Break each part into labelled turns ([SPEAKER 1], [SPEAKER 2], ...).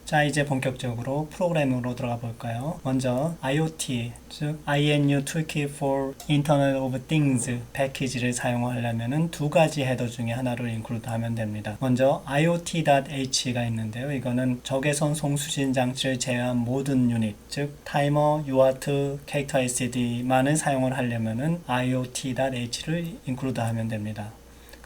[SPEAKER 1] 자, 이제 본격적으로 프로그래밍으로 들어가 볼까요? 먼저 IoT, 즉 INU Toolkit for Internet of Things 패키지를 사용하려면 두 가지 헤더 중에 하나를 인클루드 하면 됩니다. 먼저 IoT.h가 있는데요. 이거는 적외선 송수신 장치를 제외한 모든 유닛, 즉 타이머, UART, 캐릭터 LCD만을 사용을 하려면 IoT.h를 인클루드 하면 됩니다.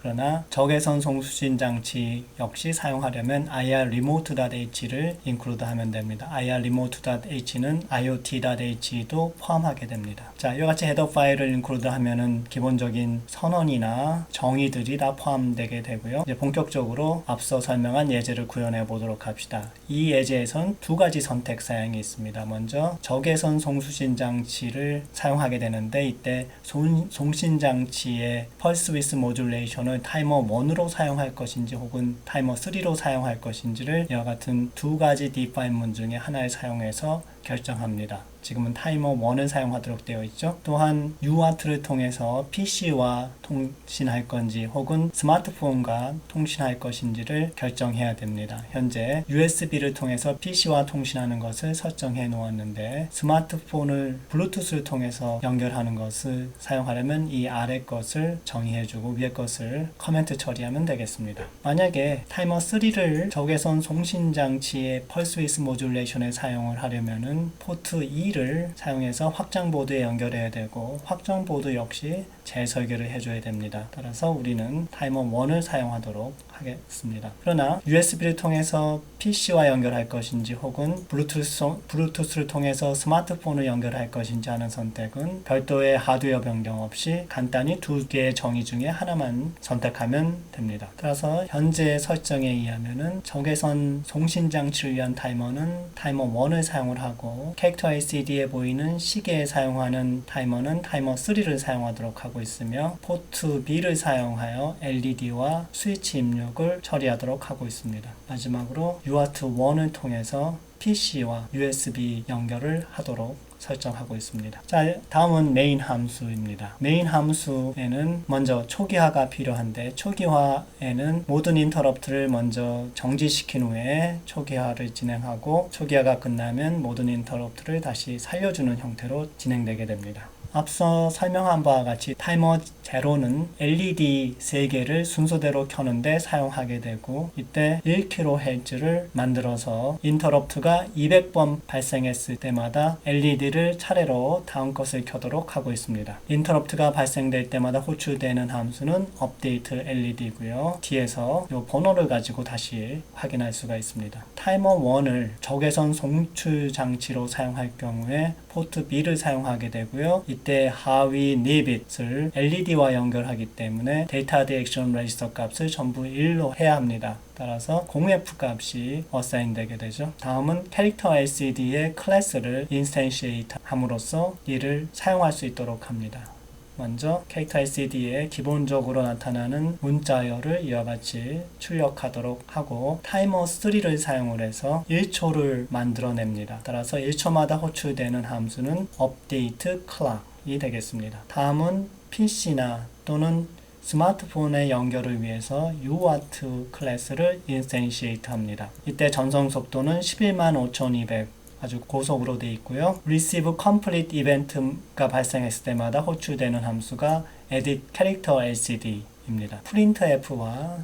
[SPEAKER 1] 그러나 적외선 송수신 장치 역시 사용하려면 IR-remote.h를 인클루드 하면 됩니다. IR-remote.h는 IoT.h도 포함하게 됩니다. 자, 이와같이 헤더 파일을 인클루드 하면은 기본적인 선언이나 정의들이 다 포함되게 되고요. 이제 본격적으로 앞서 설명한 예제를 구현해 보도록 합시다. 이 예제에선 두 가지 선택 사양이 있습니다. 먼저 적외선 송수신 장치를 사용하게 되는데 이때 송신 장치의 펄스 위스 모듈레이션을 타이머 1으로 사용할 것인지 혹은 타이머 3로 사용할 것인지를 이와 같은 두 가지 디파인 문 중에 하나를 사용해서 결정합니다. 지금은 타이머 1을 사용하도록 되어 있죠. 또한 UART를 통해서 PC와 통신할 건지 혹은 스마트폰과 통신할 것인지를 결정해야 됩니다. 현재 USB를 통해서 PC와 통신하는 것을 설정해 놓았는데 스마트폰을 블루투스를 통해서 연결하는 것을 사용하려면 이 아래 것을 정의해주고 위에 것을 커멘트 처리하면 되겠습니다. 만약에 타이머 3를 적외선 송신 장치의 펄스 위스 모듈레이션에 사용을 하려면 포트 2를 사용해서 확장 보드에 연결해야 되고 확장 보드 역시 재설계를 해줘야 됩니다. 따라서 우리는 타이머 1을 사용하도록 하겠습니다. 그러나 USB를 통해서 PC와 연결할 것인지 혹은 블루투스를 통해서 스마트폰을 연결할 것인지 하는 선택은 별도의 하드웨어 변경 없이 간단히 두 개의 정의 중에 하나만 선택하면 됩니다. 따라서 현재 설정에 의하면은 적외선 송신 장치를 위한 타이머는 타이머 1을 사용을 하고 캐릭터 LCD에 보이는 시계에 사용하는 타이머는 타이머 3를 사용하도록 하고 있으며 포트 B를 사용하여 LED와 스위치 입력을 처리하도록 하고 있습니다. 마지막으로 UART 1을 통해서 PC와 USB 연결을 하도록 설정하고 있습니다. 자, 다음은 메인 함수입니다. 메인 함수에는 먼저 초기화가 필요한데 초기화에는 모든 인터럽트를 먼저 정지시킨 후에 초기화를 진행하고 초기화가 끝나면 모든 인터럽트를 다시 살려주는 형태로 진행되게 됩니다. 앞서 설명한 바와 같이 타이머 0는 LED 3개를 순서대로 켜는데 사용하게 되고 이때 1kHz를 만들어서 인터럽트가 200번 발생했을 때마다 LED를 차례로 다음 것을 켜도록 하고 있습니다. 인터럽트가 발생될 때마다 호출되는 함수는 업데이트 LED고요. 뒤에서 이 번호를 가지고 다시 확인할 수가 있습니다. 타이머 1을 적외선 송출 장치로 사용할 경우에 포트 B를 사용하게 되고요. 이때 하위 4빛을 LED와 연결하기 때문에 데이터 디렉션 레지스터 값을 전부 1로 해야 합니다. 따라서 0F 값이 어사인 되게 되죠. 다음은 캐릭터 LCD의 클래스를 인스텐시에이트 함으로써 이를 사용할 수 있도록 합니다. 먼저 캐릭터 LCD에 기본적으로 나타나는 문자열을 이와 같이 출력하도록 하고 타이머 3를 사용을 해서 1초를 만들어냅니다. 따라서 1초마다 호출되는 함수는 update clock이 되겠습니다. 다음은 PC나 또는 스마트폰의 연결을 위해서 UART 클래스를 인스텐시에이트 합니다. 이때 전송 속도는 115,200 아주 고속으로 되어 있고요. Receive Complete Event가 발생했을 때마다 호출되는 함수가 Edit Character LCD입니다. printf와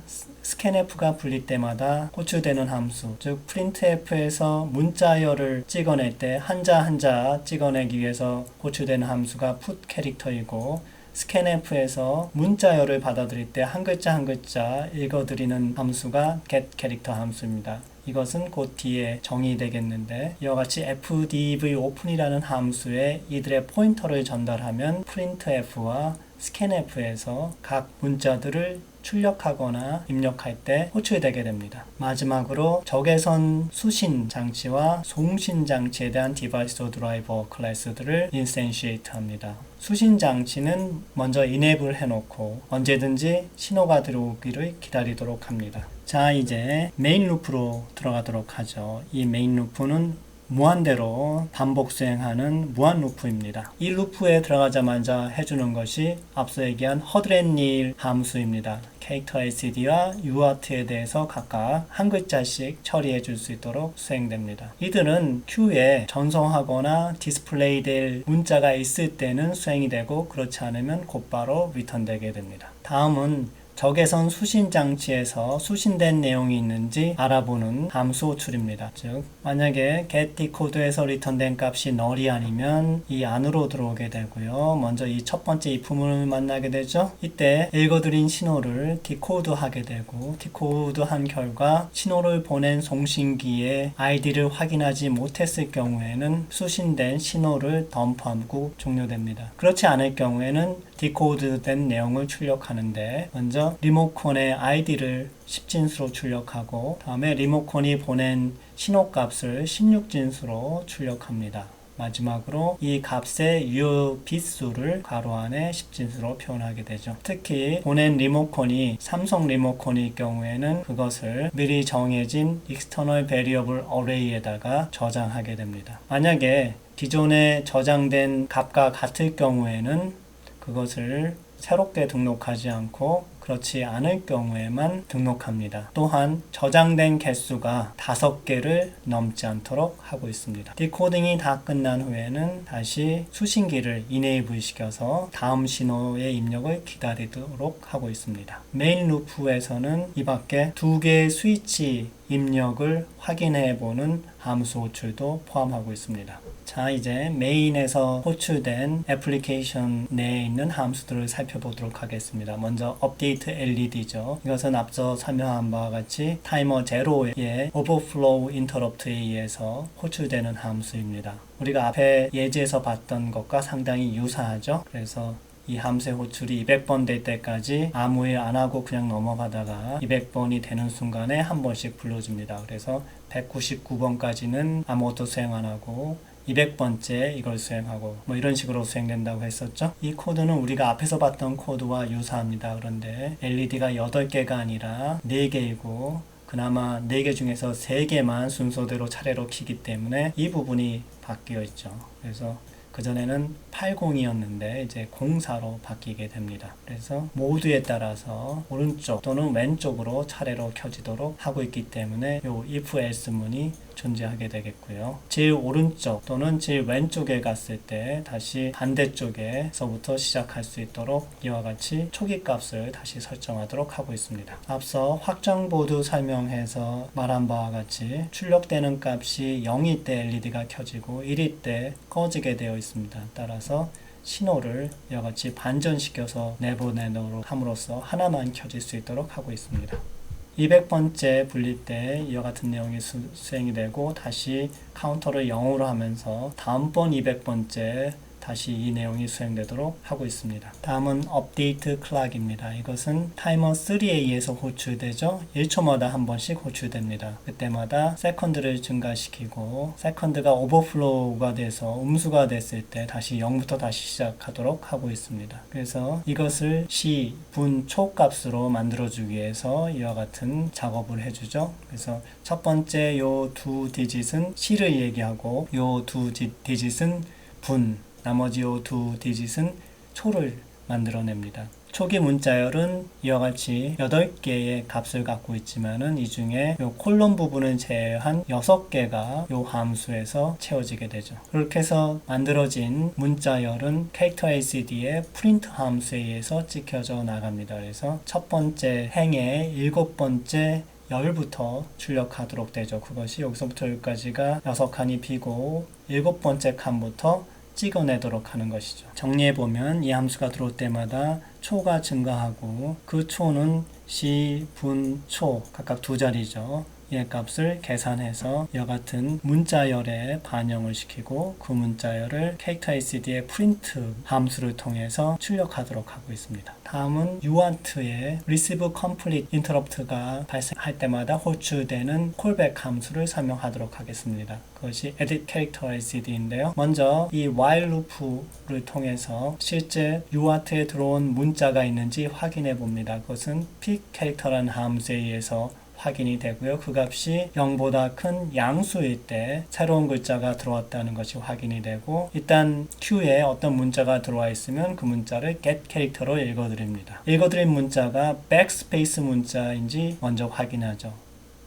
[SPEAKER 1] scanf가 불릴 때마다 호출되는 함수, 즉 printf에서 문자열을 찍어낼 때 한자 한자 찍어내기 위해서 호출되는 함수가 put 캐릭터이고 scanf에서 문자열을 받아들일 때 한 글자 한 글자 읽어드리는 함수가 get 캐릭터 함수입니다. 이것은 곧 뒤에 정의되겠는데 이와 같이 fdiv open이라는 함수에 이들의 포인터를 전달하면 printf와 scanf에서 각 문자들을 출력하거나 입력할 때 호출되게 됩니다. 마지막으로 적외선 수신 장치와 송신 장치에 대한 디바이스 드라이버 클래스들을 인스텐시에이트 합니다. 수신 장치는 먼저 enable 해놓고 언제든지 신호가 들어오기를 기다리도록 합니다. 자, 이제 메인 루프로 들어가도록 하죠. 이 메인 루프는 무한대로 반복 수행하는 무한 루프입니다. 이 루프에 들어가자마자 해주는 것이 앞서 얘기한 허드렛일 함수입니다. 캐릭터 LCD와 UART에 대해서 각각 한 글자씩 처리해 줄 수 있도록 수행됩니다. 이들은 큐에 전송하거나 디스플레이 될 문자가 있을 때는 수행이 되고 그렇지 않으면 곧바로 리턴되게 됩니다. 다음은 적외선 수신 장치에서 수신된 내용이 있는지 알아보는 함수 호출입니다. 즉 만약에 getDecode에서 리턴된 값이 null이 아니면 이 안으로 들어오게 되고요. 먼저 이 첫 번째 if문을 만나게 되죠. 이때 읽어드린 신호를 디코드하게 되고 디코드한 결과 신호를 보낸 송신기의 ID를 확인하지 못했을 경우에는 수신된 신호를 덤프하고 종료됩니다. 그렇지 않을 경우에는 디코드된 내용을 출력하는데 먼저 리모컨의 ID를 10진수로 출력하고 다음에 리모컨이 보낸 신호값을 16진수로 출력합니다. 마지막으로 이 값의 유효 빗수를 괄호 안에 10진수로 표현하게 되죠. 특히 보낸 리모컨이 삼성 리모컨일 경우에는 그것을 미리 정해진 external variable array에다가 저장하게 됩니다. 만약에 기존에 저장된 값과 같을 경우에는 그것을 새롭게 등록하지 않고 그렇지 않을 경우에만 등록합니다. 또한 저장된 개수가 5개를 넘지 않도록 하고 있습니다. 디코딩이 다 끝난 후에는 다시 수신기를 enable 시켜서 다음 신호의 입력을 기다리도록 하고 있습니다. 메인 루프에서는 이 밖에 2개의 스위치 입력을 확인해 보는 함수 호출도 포함하고 있습니다. 자, 이제 메인에서 호출된 애플리케이션 내에 있는 함수들을 살펴보도록 하겠습니다. 먼저 update LED죠. 이것은 앞서 설명한 바와 같이 타이머 0의 overflow interrupt에 의해서 호출되는 함수입니다. 우리가 앞에 예제에서 봤던 것과 상당히 유사하죠. 그래서 이 함수의 호출이 200번 될 때까지 아무 일 안 하고 그냥 넘어가다가 200번이 되는 순간에 한 번씩 불러줍니다. 그래서 199번까지는 아무것도 수행 안 하고 200번째 이걸 수행하고 뭐 이런 식으로 수행된다고 했었죠. 이 코드는 우리가 앞에서 봤던 코드와 유사합니다. 그런데 LED가 8개가 아니라 4개이고 그나마 4개 중에서 3개만 순서대로 차례로 켜기 때문에 이 부분이 바뀌어 있죠. 그래서 그전에는 80이었는데 이제 04로 바뀌게 됩니다. 그래서 모드에 따라서 오른쪽 또는 왼쪽으로 차례로 켜지도록 하고 있기 때문에 이 if else 문이 존재하게 되겠고요. 제일 오른쪽 또는 제일 왼쪽에 갔을 때 다시 반대쪽에서부터 시작할 수 있도록 이와 같이 초기 값을 다시 설정하도록 하고 있습니다. 앞서 확장보드 설명해서 말한 바와 같이 출력되는 값이 0일 때 LED가 켜지고 1일 때 꺼지게 되어 있습니다. 따라서 신호를 이와 같이 반전시켜서 내보내도록 함으로써 하나만 켜질 수 있도록 하고 있습니다. 200번째 불릴 때 이와 같은 내용이 수행이 되고 다시 카운터를 0으로 하면서 다음번 200번째 다시 이 내용이 수행되도록 하고 있습니다. 다음은 업데이트 클락입니다. 이것은 타이머 3에 의해서 호출되죠. 1초마다 한 번씩 호출됩니다. 그때마다 세컨드를 증가시키고 세컨드가 오버플로우가 돼서 음수가 됐을 때 다시 0부터 다시 시작하도록 하고 있습니다. 그래서 이것을 시, 분, 초 값으로 만들어주기 위해서 이와 같은 작업을 해주죠. 그래서 첫 번째 요 두 디짓은 시를 얘기하고 요 두 디짓은 분, 나머지 요 두 디짓은 초를 만들어냅니다. 초기 문자열은 이와 같이 8개의 값을 갖고 있지만은 이 중에 요 콜론 부분을 제외한 6개가 요 함수에서 채워지게 되죠. 그렇게 해서 만들어진 문자열은 캐릭터 LCD의 프린트 함수에 의해서 찍혀져 나갑니다. 그래서 첫 번째 행의 7번째 열부터 출력하도록 되죠. 그것이 여기서부터 여기까지가 6칸이 비고 7번째 칸부터 찍어내도록 하는 것이죠. 정리해보면 이 함수가 들어올 때마다 초가 증가하고 그 초는 시, 분, 초 각각 2자리죠. 이 값을 계산해서 이와 같은 문자열에 반영을 시키고 그 문자열을 캐릭터 LCD의 프린트 함수를 통해서 출력하도록 하고 있습니다. 다음은 UART의 receive complete interrupt가 발생할 때마다 호출되는 콜백 함수를 설명하도록 하겠습니다. 그것이 edit character LCD인데요. 먼저 이 while loop를 통해서 실제 UART에 들어온 문자가 있는지 확인해 봅니다. 그것은 pick character라는 함수에 의해서 확인이 되고요. 그 값이 0보다 큰 양수일 때 새로운 글자가 들어왔다는 것이 확인이 되고, 일단 queue에 어떤 문자가 들어와 있으면 그 문자를 get 캐릭터로 읽어드립니다. 읽어드린 문자가 백스페이스 문자인지 먼저 확인하죠.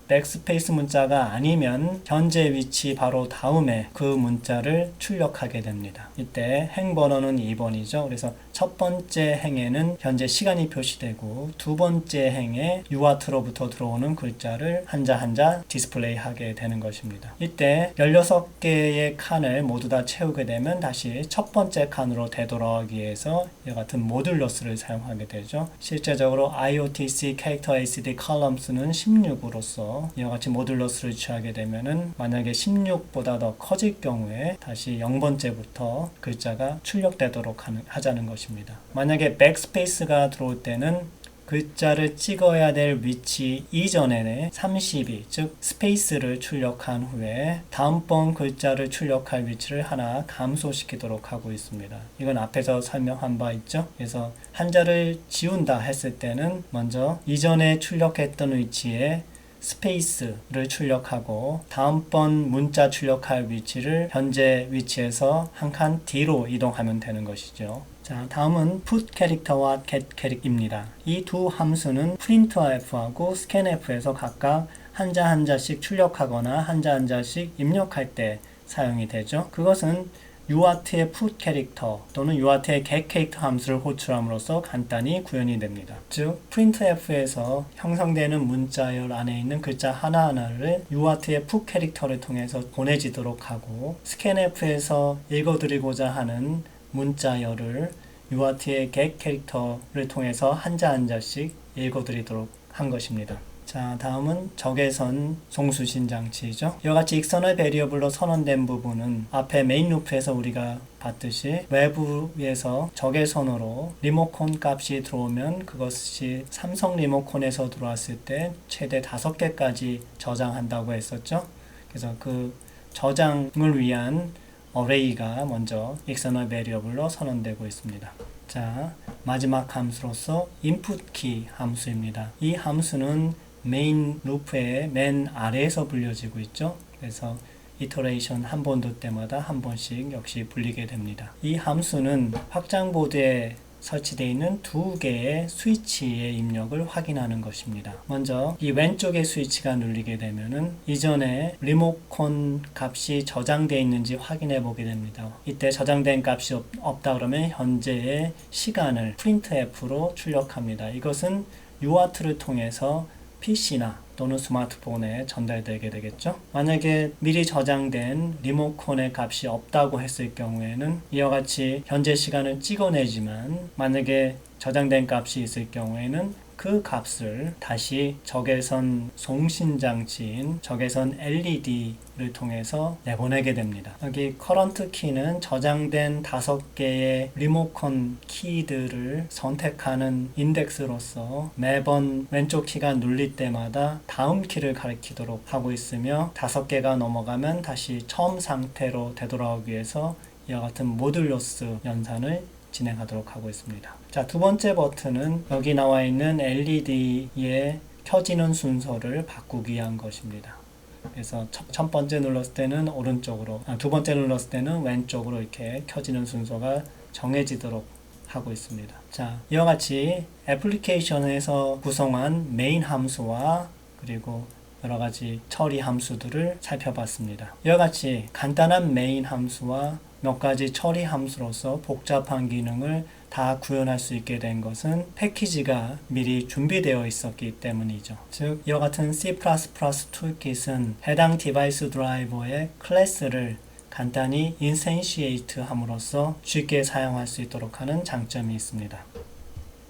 [SPEAKER 1] 백스페이스 문자가 아니면 현재 위치 바로 다음에 그 문자를 출력하게 됩니다. 이때 행 번호는 2번이죠. 그래서 첫 번째 행에는 현재 시간이 표시되고, 두 번째 행에 UART로부터 들어오는 글자를 한자 한자 디스플레이 하게 되는 것입니다. 이때 16개의 칸을 모두 다 채우게 되면 다시 첫 번째 칸으로 되돌아가기 위해서 이와 같은 모듈러스를 사용하게 되죠. 실제적으로 IOTC 캐릭터 ACD 컬럼스는 16으로서 이와 같이 모듈러스를 취하게 되면은 만약에 16보다 더 커질 경우에 다시 0번째부터 글자가 출력되도록 하자는 것입니다. 만약에 백스페이스가 들어올 때는 글자를 찍어야 될 위치 이전에 32, 즉 스페이스를 출력한 후에 다음번 글자를 출력할 위치를 하나 감소시키도록 하고 있습니다. 이건 앞에서 설명한 바 있죠. 그래서 한자를 지운다 했을 때는 먼저 이전에 출력했던 위치에 스페이스를 출력하고, 다음번 문자 출력할 위치를 현재 위치에서 한 칸 뒤로 이동하면 되는 것이죠. 자, 다음은 put 캐릭터와 get 캐릭입니다. 이 두 함수는 printf하고 scanf에서 각각 한자 한자씩 출력하거나 한자 한자씩 입력할 때 사용이 되죠. 그것은 UART의 put 캐릭터 또는 UART의 get 캐릭터 함수를 호출함으로써 간단히 구현이 됩니다. 즉, printf에서 형성되는 문자열 안에 있는 글자 하나하나를 UART의 put 캐릭터를 통해서 보내지도록 하고, scanf에서 읽어드리고자 하는 문자열을 UART의 get 캐릭터를 통해서 한자 한자씩 읽어드리도록 한 것입니다. 자, 다음은 적외선 송수신 장치이죠. 이와 같이 익스터널 베리어블로 선언된 부분은 앞에 메인 루프에서 우리가 봤듯이 외부에서 적외선으로 리모컨 값이 들어오면 그것이 삼성 리모컨에서 들어왔을 때 최대 5개까지 저장한다고 했었죠. 그래서 그 저장을 위한 어레이가 먼저 익스터널 베리어블로 선언되고 있습니다. 자, 마지막 함수로서 input 함수입니다. 이 함수는 메인 루프의 맨 아래에서 불려지고 있죠. 그래서 이터레이션 한 번 돌 때마다 한 번씩 역시 불리게 됩니다. 이 함수는 확장보드에 설치되어 있는 두 개의 스위치의 입력을 확인하는 것입니다. 먼저 이 왼쪽의 스위치가 눌리게 되면은 이전에 리모컨 값이 저장되어 있는지 확인해 보게 됩니다. 이때 저장된 값이 없다 그러면 현재의 시간을 printf로 출력합니다. 이것은 UART를 통해서 PC나 또는 스마트폰에 전달되게 되겠죠. 만약에 미리 저장된 리모컨의 값이 없다고 했을 경우에는 이와 같이 현재 시간을 찍어내지만, 만약에 저장된 값이 있을 경우에는 그 값을 다시 적외선 송신장치인 적외선 LED를 통해서 내보내게 됩니다. 여기 current 키는 저장된 5개의 리모컨 키들을 선택하는 인덱스로서 매번 왼쪽 키가 눌릴 때마다 다음 키를 가리키도록 하고 있으며, 5개가 넘어가면 다시 처음 상태로 되돌아오기 위해서 이와 같은 모듈러스 연산을 진행하도록 하고 있습니다. 자, 두 번째 버튼은 여기 나와 있는 LED의 켜지는 순서를 바꾸기 위한 것입니다. 그래서 첫 번째 눌렀을 때는 오른쪽으로, 두 번째 눌렀을 때는 왼쪽으로 이렇게 켜지는 순서가 정해지도록 하고 있습니다. 자, 이와 같이 애플리케이션에서 구성한 메인 함수와 그리고 여러가지 처리 함수들을 살펴봤습니다. 이와 같이 간단한 메인 함수와 몇 가지 처리 함수로서 복잡한 기능을 다 구현할 수 있게 된 것은 패키지가 미리 준비되어 있었기 때문이죠. 즉, 이와 같은 C++ 툴킷은 해당 디바이스 드라이버의 클래스를 간단히 인센시에이트 함으로써 쉽게 사용할 수 있도록 하는 장점이 있습니다.